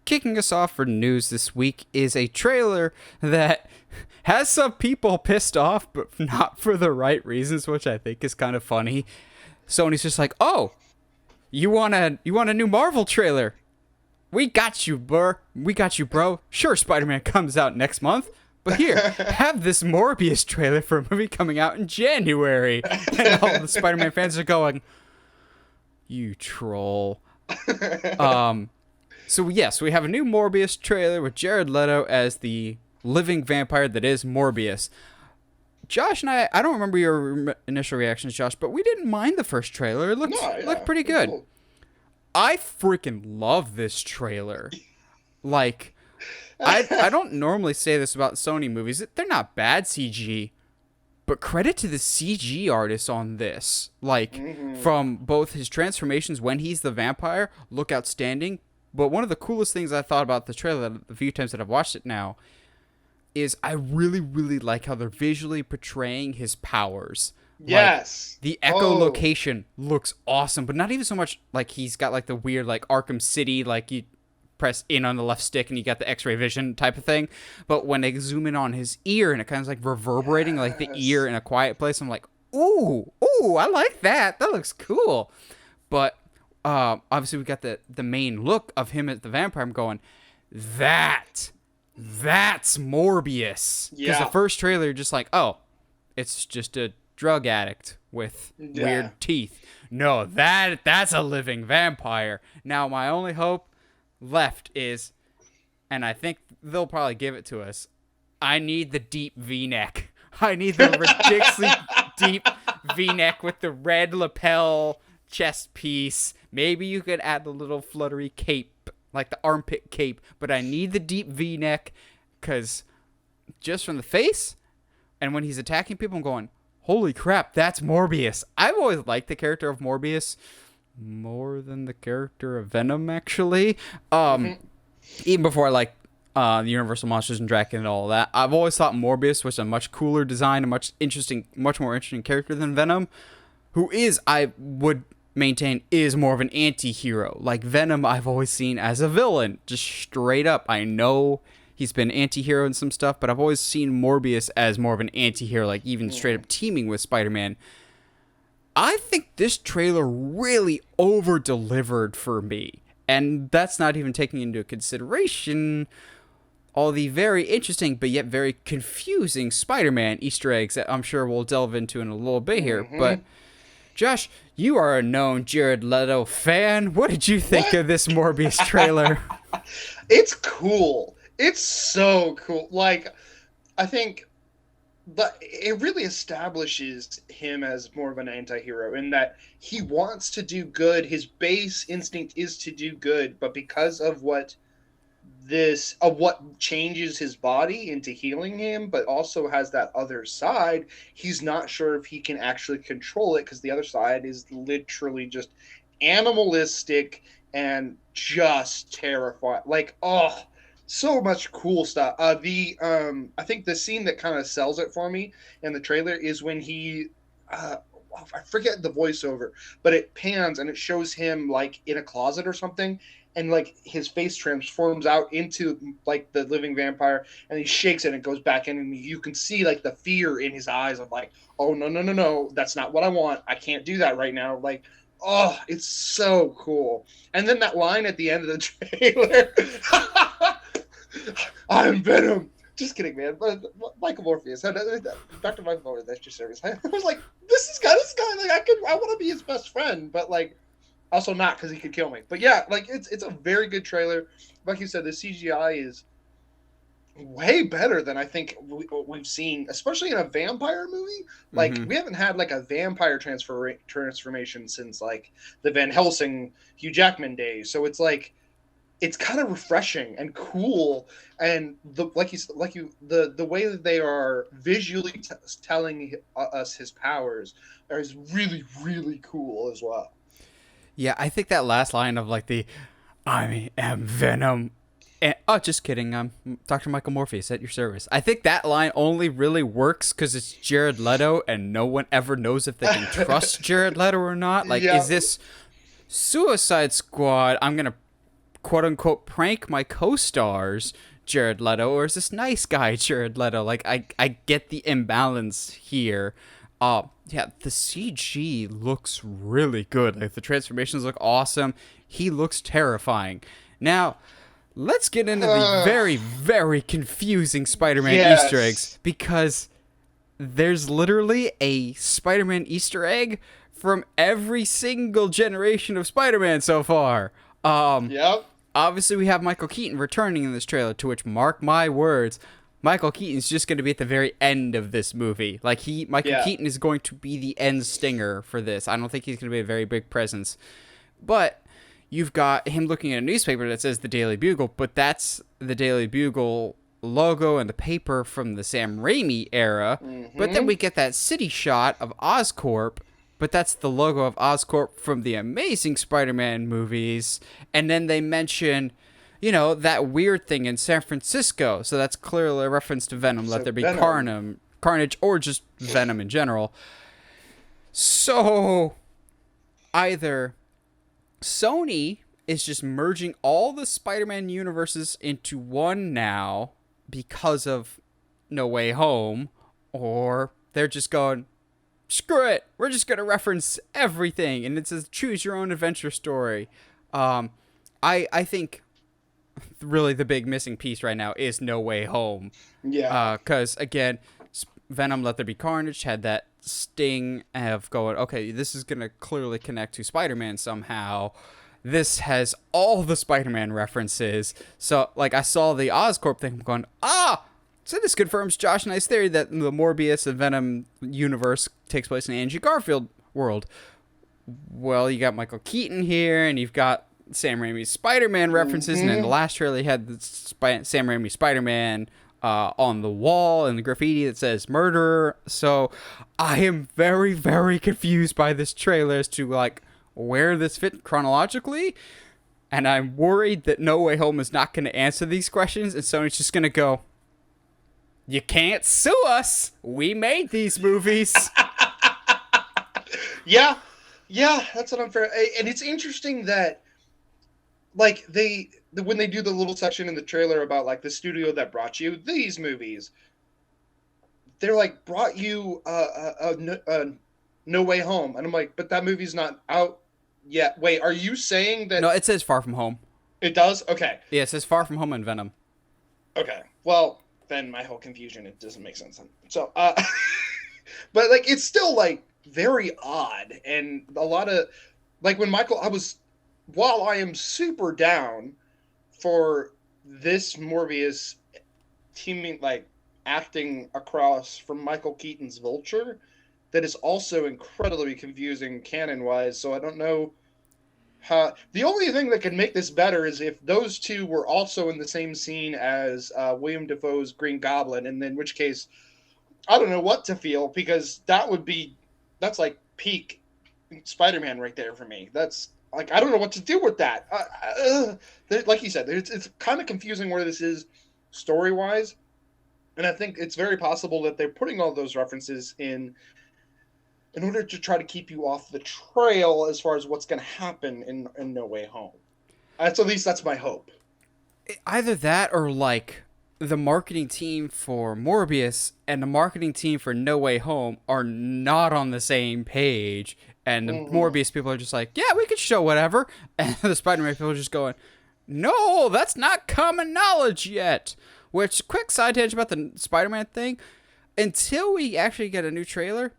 kicking us off for news this week is a trailer that has some people pissed off, but not for the right reasons, which I think is kind of funny. Sony's just like, oh, you want a new Marvel trailer? We got you, bro. Sure, Spider-Man comes out next month, but here, have this Morbius trailer for a movie coming out in January. And all the Spider-Man fans are going, you troll. So yes, we have a new Morbius trailer with Jared Leto as the living vampire that is Morbius. Josh and I don't remember your initial reactions, Josh, but we didn't mind the first trailer. It looked pretty good. Cool. I freaking love this trailer. Like, I don't normally say this about Sony movies. They're not bad CG, but credit to the CG artists on this. Like, from both his transformations when he's the vampire, look outstanding. But one of the coolest things I thought about the trailer, the few times that I've watched it now, is I really, really like how they're visually portraying his powers. Yes. Like, the echolocation looks awesome, but not even so much like he's got like the weird like Arkham City, like you press in on the left stick and you got the X-ray vision type of thing. But when they zoom in on his ear and it kind of like reverberating like the ear in A Quiet Place, I'm like, ooh, I like that. That looks cool. But obviously we got the main look of him as the vampire. I'm going, that's Morbius. Because the first trailer, you're just like, oh, it's just a drug addict with weird teeth. No, that's a living vampire. Now, my only hope left is, and I think they'll probably give it to us, I need the deep V-neck. I need the ridiculously deep V-neck with the red lapel chest piece. Maybe you could add the little fluttery cape, like the armpit cape, but I need the deep V-neck, because just from the face and when he's attacking people, I'm going, holy crap, that's Morbius. I've always liked the character of Morbius more than the character of Venom, actually. Even before I liked the Universal Monsters and Dracula and all of that, I've always thought Morbius was a much cooler design, a much more interesting character than Venom, who is, I would maintain, is more of an anti-hero. Like Venom, I've always seen as a villain, just straight up. I know he's been anti-hero in some stuff, but I've always seen Morbius as more of an anti-hero, like even straight up teaming with Spider-Man. I think this trailer really over-delivered for me, and that's not even taking into consideration all the very interesting but yet very confusing Spider-Man Easter eggs that I'm sure we'll delve into in a little bit here. But Josh, you are a known Jared Leto fan. What did you think of this Morbius trailer? It's cool. It's so cool. Like, I think it really establishes him as more of an anti-hero in that he wants to do good. His base instinct is to do good, but because of what changes his body into healing him, but also has that other side, he's not sure if he can actually control it, because the other side is literally just animalistic and just terrifying. Like, oh, so much cool stuff. I think the scene that kind of sells it for me in the trailer is when he, I forget the voiceover, but it pans and it shows him like in a closet or something, and like his face transforms out into like the living vampire, and he shakes it and it goes back in, and you can see like the fear in his eyes of like, oh no, that's not what I want. I can't do that right now. Like, oh, it's so cool. And then that line at the end of the trailer. I'm Venom. Just kidding, man. But Michael Morpheus, Dr. Michael Morpheus, that's your service. I was like, this guy. Like, I want to be his best friend, but like, also not, because he could kill me. But yeah, like it's a very good trailer. Like you said, the CGI is way better than I think we've seen, especially in a vampire movie. Like we haven't had like a vampire transformation since like the Van Helsing, Hugh Jackman days. So it's like, it's kind of refreshing and cool, and the way that they are visually telling us his powers is really, really cool as well. Yeah, I think that last line of like I am Venom. And, oh, just kidding. I'm Dr. Michael Morpheus at your service. I think that line only really works because it's Jared Leto, and no one ever knows if they can trust Jared Leto or not. Like, is this Suicide Squad? I'm gonna quote unquote prank my co-stars Jared Leto, or is this nice guy Jared Leto? Like, I get the imbalance here. Yeah, the CG looks really good. Like, the transformations look awesome. He looks terrifying. Now, let's get into the very, very confusing Spider-Man Easter eggs, because there's literally a Spider-Man Easter egg from every single generation of Spider-Man so far. Yep. Obviously, we have Michael Keaton returning in this trailer, to which, mark my words, Michael Keaton's just going to be at the very end of this movie. Like, Michael Keaton is going to be the end stinger for this. I don't think he's going to be a very big presence. But you've got him looking at a newspaper that says the Daily Bugle, but that's the Daily Bugle logo and the paper from the Sam Raimi era. Mm-hmm. But then we get that city shot of Oscorp, but that's the logo of Oscorp from the Amazing Spider-Man movies. And then they mention, you know, that weird thing in San Francisco. So that's clearly a reference to Venom. Let there be carnage, or just Venom in general. So either Sony is just merging all the Spider-Man universes into one now because of No Way Home, or they're just going, screw it, we're just going to reference everything, and it's a choose your own adventure story. I think really the big missing piece right now is No Way Home. Yeah. Because, again, Venom Let There Be Carnage had that sting of going, okay, this is going to clearly connect to Spider-Man somehow. This has all the Spider-Man references. So, like, I saw the Oscorp thing going, so this confirms Josh and I's theory that the Morbius and Venom universe takes place in Andrew Garfield world. Well, you got Michael Keaton here, and you've got Sam Raimi's Spider-Man references, and in the last trailer, you had the Sam Raimi Spider-Man on the wall and the graffiti that says murderer. So I am very, very confused by this trailer as to, like, where this fit chronologically, and I'm worried that No Way Home is not going to answer these questions, and Sony's just going to go, you can't sue us. We made these movies. Yeah, that's an unfair. And it's interesting that, like, when they do the little section in the trailer about, like, the studio that brought you these movies, they're like, brought you No Way Home, and I'm like, but that movie's not out yet. Wait, are you saying that? No, it says Far From Home. It does? Okay. Yeah, it says Far From Home and Venom. Okay. Well, then my whole confusion, it doesn't make sense. So, but, like, it's still, like, very odd, and a lot of, like, when while I am super down for this Morbius teaming, like, acting across from Michael Keaton's Vulture, that is also incredibly confusing canon-wise, so I don't know how. The only thing that could make this better is if those two were also in the same scene as William Dafoe's Green Goblin, and in which case, I don't know what to feel, because that's like peak Spider-Man right there for me. That's, like, I don't know what to do with that. Like you said, it's kind of confusing where this is story-wise, and I think it's very possible that they're putting all those references in order to try to keep you off the trail as far as what's going to happen in No Way Home. At least that's my hope. Either that, or, like, the marketing team for Morbius and the marketing team for No Way Home are not on the same page. And the Morbius people are just like, yeah, we could show whatever. And the Spider-Man people are just going, no, that's not common knowledge yet. Which, quick side tangent about the Spider-Man thing. Until we actually get a new trailer,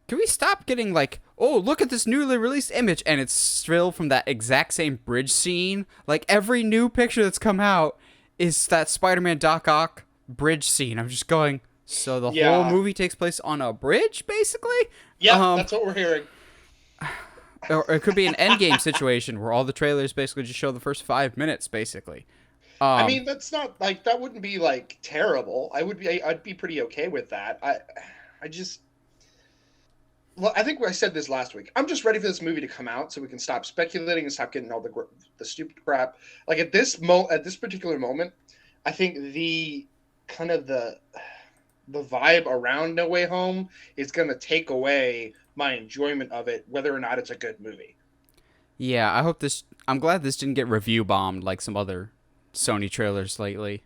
can we stop getting, like, oh, look at this newly released image, and it's still from that exact same bridge scene? Like, every new picture that's come out is that Spider-Man Doc Ock bridge scene. I'm just going, so the whole movie takes place on a bridge, basically? Yeah, that's what we're hearing. Or it could be an endgame situation where all the trailers basically just show the first 5 minutes, basically. I mean, that's not, like, that wouldn't be, like, terrible. I'd be pretty okay with that. Well, I think I said this last week. I'm just ready for this movie to come out so we can stop speculating and stop getting all the stupid crap. Like, at this particular moment, I think the kind of the vibe around No Way Home is going to take away my enjoyment of it, whether or not it's a good movie. Yeah, I hope this I'm glad this didn't get review bombed like some other Sony trailers lately.